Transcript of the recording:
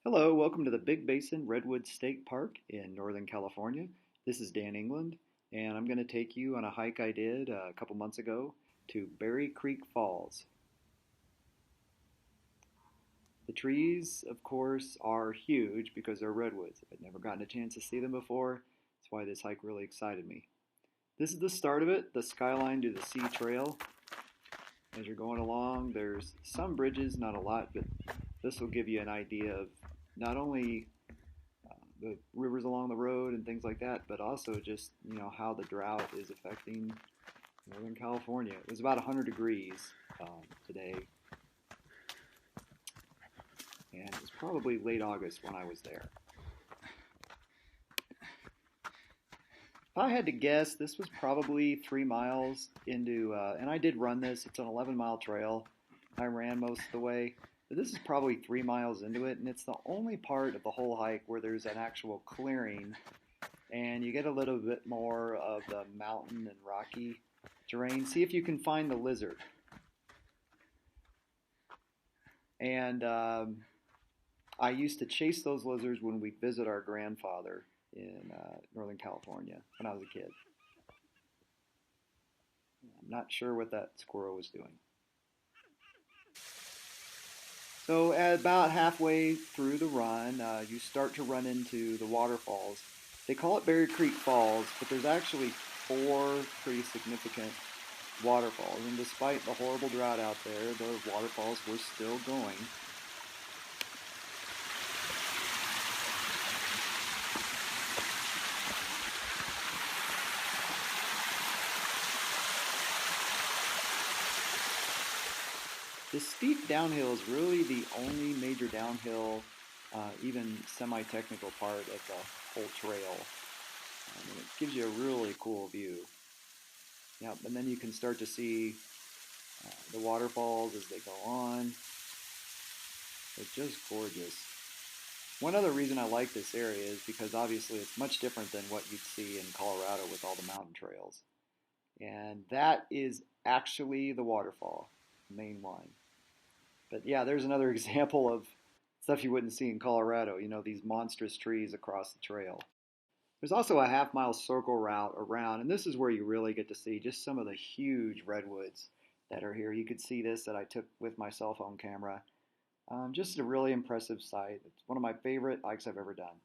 Hello, welcome to the Big Basin Redwoods State Park in Northern California. This is Dan England, and I'm going to take you on a hike I did a couple months ago to Berry Creek Falls. The trees, of course, are huge because they're redwoods. I've never gotten a chance to see them before. That's why this hike really excited me. This is the start of it, the Skyline to the Sea Trail. As you're going along, there's some bridges, not a lot, but this will give you an idea of not only the rivers along the road and things like that, but also just how the drought is affecting Northern California. It was about 100 degrees today, and it was probably late August when I was there. If I had to guess, this was probably 3 miles into, and I did run this. It's an 11-mile trail. I ran most of the way. But this is probably 3 miles into it, and it's the only part of the whole hike where there's an actual clearing, and you get a little bit more of the mountain and rocky terrain. See if you can find the lizard. And I used to chase those lizards when we'd visit our grandfather in Northern California when I was a kid. I'm not sure what that squirrel was doing. So at about halfway through the run, you start to run into the waterfalls. They call it Berry Creek Falls, but there's actually four pretty significant waterfalls. And despite the horrible drought out there, the waterfalls were still going. The steep downhill is really the only major downhill, even semi-technical part of the whole trail. And it gives you a really cool view. Yeah, and then you can start to see the waterfalls as they go on. It's just gorgeous. One other reason I like this area is because obviously it's much different than what you'd see in Colorado with all the mountain trails. And that is actually the waterfall, the main one. But yeah, there's another example of stuff you wouldn't see in Colorado, these monstrous trees across the trail. There's also a half-mile circle route around, and this is where you really get to see just some of the huge redwoods that are here. You could see this that I took with my cell phone camera. Just a really impressive sight. It's one of my favorite hikes I've ever done.